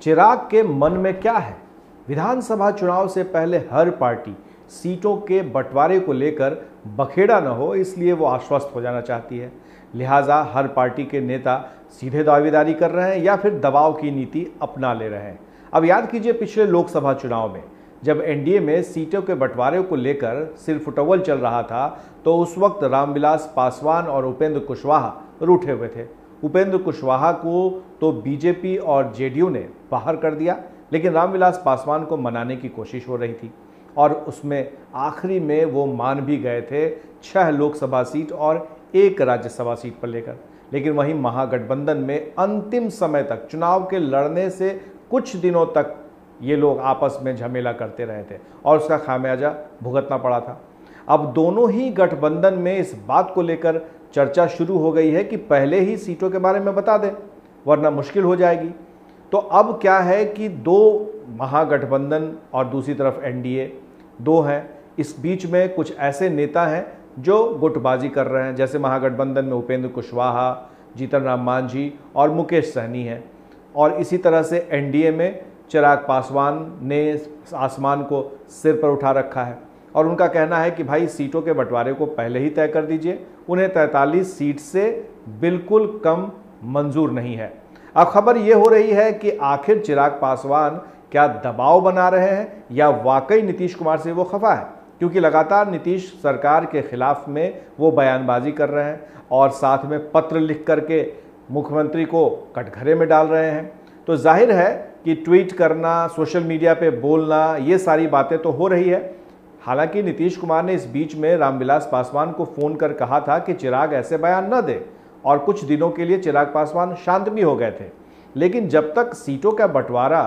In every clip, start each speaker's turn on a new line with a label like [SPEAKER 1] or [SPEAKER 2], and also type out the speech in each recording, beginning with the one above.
[SPEAKER 1] चिराग के मन में क्या है? विधानसभा चुनाव से पहले हर पार्टी सीटों के बंटवारे को लेकर बखेड़ा न हो, इसलिए वो आश्वस्त हो जाना चाहती है। लिहाजा हर पार्टी के नेता सीधे दावेदारी कर रहे हैं या फिर दबाव की नीति अपना ले रहे हैं। अब याद कीजिए, पिछले लोकसभा चुनाव में जब एनडीए में सीटों के बंटवारे को लेकर सिरफुटौल चल रहा था, तो उस वक्त रामविलास पासवान और उपेंद्र कुशवाहा रूठे हुए थे। उपेंद्र कुशवाहा को तो बीजेपी और जेडीयू ने बाहर कर दिया, लेकिन रामविलास पासवान को मनाने की कोशिश हो रही थी और उसमें आखिरी में वो मान भी गए थे 6 लोकसभा सीट और 1 राज्यसभा सीट पर लेकर। लेकिन वहीं महागठबंधन में अंतिम समय तक, चुनाव के लड़ने से कुछ दिनों तक ये लोग आपस में झमेला करते रहे थे और उसका खामियाजा भुगतना पड़ा था। अब दोनों ही गठबंधन में इस बात को लेकर चर्चा शुरू हो गई है कि पहले ही सीटों के बारे में बता दें, वरना मुश्किल हो जाएगी। तो अब क्या है कि 2 महागठबंधन और दूसरी तरफ एनडीए 2 हैं। इस बीच में कुछ ऐसे नेता हैं जो गुटबाजी कर रहे हैं, जैसे महागठबंधन में उपेंद्र कुशवाहा, जीतन राम मांझी और मुकेश सहनी हैं। और इसी तरह से एनडीए में चिराग पासवान ने आसमान को सिर पर उठा रखा है और उनका कहना है कि भाई सीटों के बंटवारे को पहले ही तय कर दीजिए, उन्हें 43 सीट से बिल्कुल कम मंजूर नहीं है। अब खबर ये हो रही है कि आखिर चिराग पासवान क्या दबाव बना रहे हैं या वाकई नीतीश कुमार से वो खफा है, क्योंकि लगातार नीतीश सरकार के खिलाफ में वो बयानबाजी कर रहे हैं और साथ में पत्र लिख करके मुख्यमंत्री को कटघरे में डाल रहे हैं। तो जाहिर है कि ट्वीट करना, सोशल मीडिया पे बोलना, ये सारी बातें तो हो रही है। हालांकि नीतीश कुमार ने इस बीच में रामविलास पासवान को फ़ोन कर कहा था कि चिराग ऐसे बयान न दे, और कुछ दिनों के लिए चिराग पासवान शांत भी हो गए थे। लेकिन जब तक सीटों का बंटवारा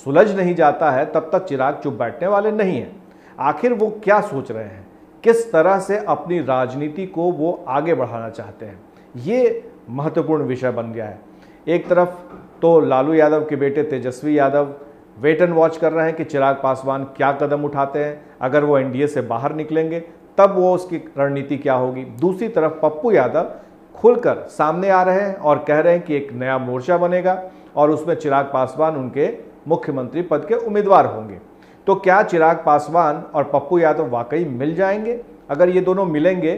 [SPEAKER 1] सुलझ नहीं जाता है, तब तक चिराग चुप बैठने वाले नहीं हैं। आखिर वो क्या सोच रहे हैं, किस तरह से अपनी राजनीति को वो आगे बढ़ाना चाहते हैं, ये महत्वपूर्ण विषय बन गया है। एक तरफ तो लालू यादव के बेटे Tejashwi Yadav wait and watch कर रहे हैं कि चिराग पासवान क्या कदम उठाते हैं, अगर वो एनडीए से बाहर निकलेंगे तब वो उसकी रणनीति क्या होगी। दूसरी तरफ पप्पू यादव खुलकर सामने आ रहे हैं और कह रहे हैं कि एक नया मोर्चा बनेगा और उसमें चिराग पासवान उनके मुख्यमंत्री पद के उम्मीदवार होंगे। तो क्या चिराग पासवान और पप्पू यादव वाकई मिल जाएंगे? अगर ये दोनों मिलेंगे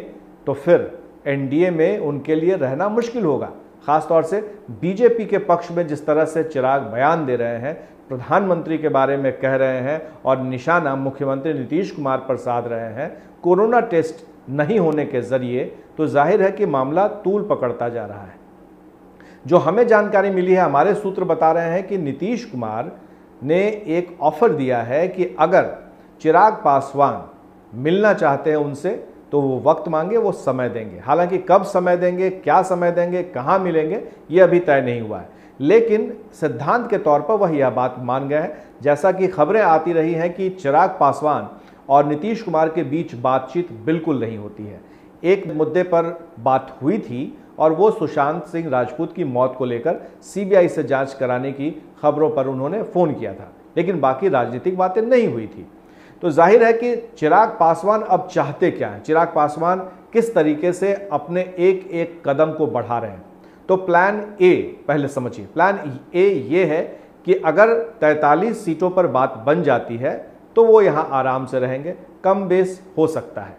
[SPEAKER 1] तो फिर एनडीए में उनके लिए रहना मुश्किल होगा। खासतौर से बीजेपी के पक्ष में जिस तरह से चिराग बयान दे रहे हैं, प्रधानमंत्री के बारे में कह रहे हैं और निशाना मुख्यमंत्री नीतीश कुमार पर साध रहे हैं कोरोना टेस्ट नहीं होने के जरिए, तो जाहिर है कि मामला तूल पकड़ता जा रहा है। जो हमें जानकारी मिली है, हमारे सूत्र बता रहे हैं कि नीतीश कुमार ने एक ऑफर दिया है कि अगर चिराग पासवान मिलना चाहते हैं उनसे तो वो वक्त मांगे, वो समय देंगे। हालांकि कब समय देंगे, क्या समय देंगे, कहाँ मिलेंगे, ये अभी तय नहीं हुआ है, लेकिन सिद्धांत के तौर पर वह यह बात मान गए हैं। जैसा कि खबरें आती रही हैं कि चिराग पासवान और नीतीश कुमार के बीच बातचीत बिल्कुल नहीं होती है। एक मुद्दे पर बात हुई थी और वो सुशांत सिंह राजपूत की मौत को लेकर सीबीआई से जांच कराने की खबरों पर उन्होंने फ़ोन किया था, लेकिन बाकी राजनीतिक बातें नहीं हुई थी। तो जाहिर है कि चिराग पासवान अब चाहते क्या हैं, चिराग पासवान किस तरीके से अपने एक एक कदम को बढ़ा रहे हैं। तो प्लान ए पहले समझिए। प्लान ए ये है कि अगर 43 सीटों पर बात बन जाती है तो वो यहाँ आराम से रहेंगे, कम बेस हो सकता है।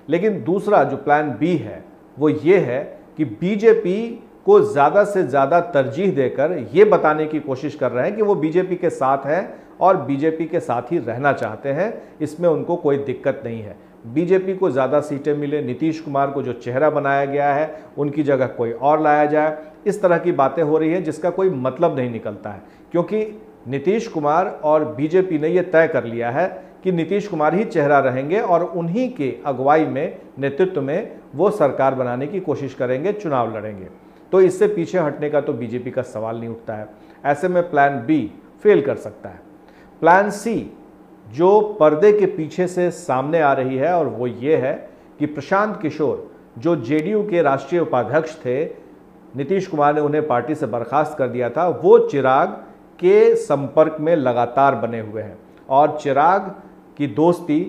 [SPEAKER 1] लेकिन दूसरा जो प्लान बी है वो ये है कि बीजेपी को ज़्यादा से ज़्यादा तरजीह देकर ये बताने की कोशिश कर रहे हैं कि वो बीजेपी के साथ हैं और बीजेपी के साथ ही रहना चाहते हैं, इसमें उनको कोई दिक्कत नहीं है। बीजेपी को ज़्यादा सीटें मिले, नीतीश कुमार को जो चेहरा बनाया गया है उनकी जगह कोई और लाया जाए, इस तरह की बातें हो रही हैं जिसका कोई मतलब नहीं निकलता है, क्योंकि नीतीश कुमार और बीजेपी ने यह तय कर लिया है कि नीतीश कुमार ही चेहरा रहेंगे और उन्हीं के अगुवाई में, नेतृत्व में वो सरकार बनाने की कोशिश करेंगे, चुनाव लड़ेंगे। तो इससे पीछे हटने का तो बीजेपी का सवाल नहीं उठता है। ऐसे में प्लान बी फेल कर सकता है। प्लान सी जो पर्दे के पीछे से सामने आ रही है और वो ये है कि प्रशांत किशोर जो जेडीयू के राष्ट्रीय उपाध्यक्ष थे, नीतीश कुमार ने उन्हें पार्टी से बर्खास्त कर दिया था, वो चिराग के संपर्क में लगातार बने हुए हैं और चिराग की दोस्ती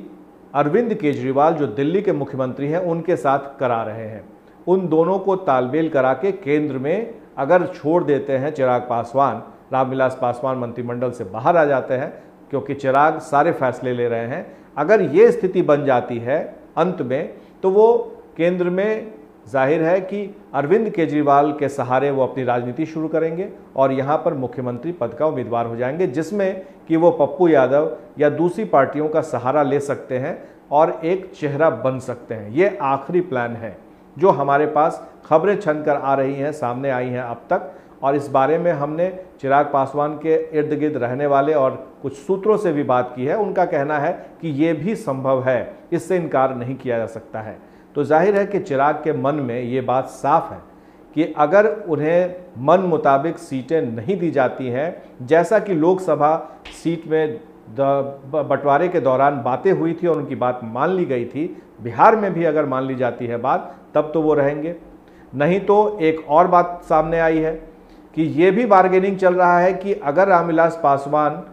[SPEAKER 1] अरविंद केजरीवाल जो दिल्ली के मुख्यमंत्री हैं उनके साथ करा रहे हैं। उन दोनों को तालमेल करा के केंद्र में अगर छोड़ देते हैं चिराग पासवान रामविलास पासवान मंत्रिमंडल से बाहर आ जाते हैं, क्योंकि चिराग सारे फैसले ले रहे हैं। अगर ये स्थिति बन जाती है अंत में, तो वो केंद्र में जाहिर है कि अरविंद केजरीवाल के सहारे वो अपनी राजनीति शुरू करेंगे और यहाँ पर मुख्यमंत्री पद का उम्मीदवार हो जाएंगे, जिसमें कि वो पप्पू यादव या दूसरी पार्टियों का सहारा ले सकते हैं और एक चेहरा बन सकते हैं। ये आखिरी प्लान है जो हमारे पास खबरें छन कर आ रही हैं, सामने आई हैं अब तक, और इस बारे में हमने चिराग पासवान के इर्द गिर्द रहने वाले और कुछ सूत्रों से भी बात की है। उनका कहना है कि ये भी संभव है, इससे इनकार नहीं किया जा सकता है। तो जाहिर है कि चिराग के मन में ये बात साफ है कि अगर उन्हें मन मुताबिक सीटें नहीं दी जाती हैं, जैसा कि लोकसभा सीट में बंटवारे के दौरान बातें हुई थी और उनकी बात मान ली गई थी, बिहार में भी अगर मान ली जाती है बात, तब तो वो रहेंगे। नहीं तो एक और बात सामने आई है कि ये भी बार्गेनिंग चल रहा है कि अगर रामविलास पासवान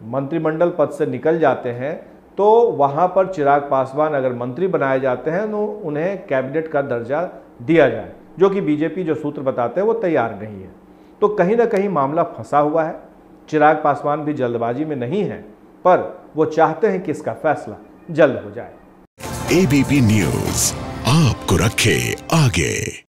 [SPEAKER 1] मंत्रिमंडल पद से निकल जाते हैं तो वहाँ पर चिराग पासवान अगर मंत्री बनाए जाते हैं तो उन्हें कैबिनेट का दर्जा दिया जाए, जो कि बीजेपी जो सूत्र बताते हैं वो तैयार नहीं है। तो कहीं ना कहीं मामला फंसा हुआ है। चिराग पासवान भी जल्दबाजी में नहीं है, पर वो चाहते हैं कि इसका फैसला जल्द हो जाए।
[SPEAKER 2] एबीपी न्यूज आपको रखे आगे।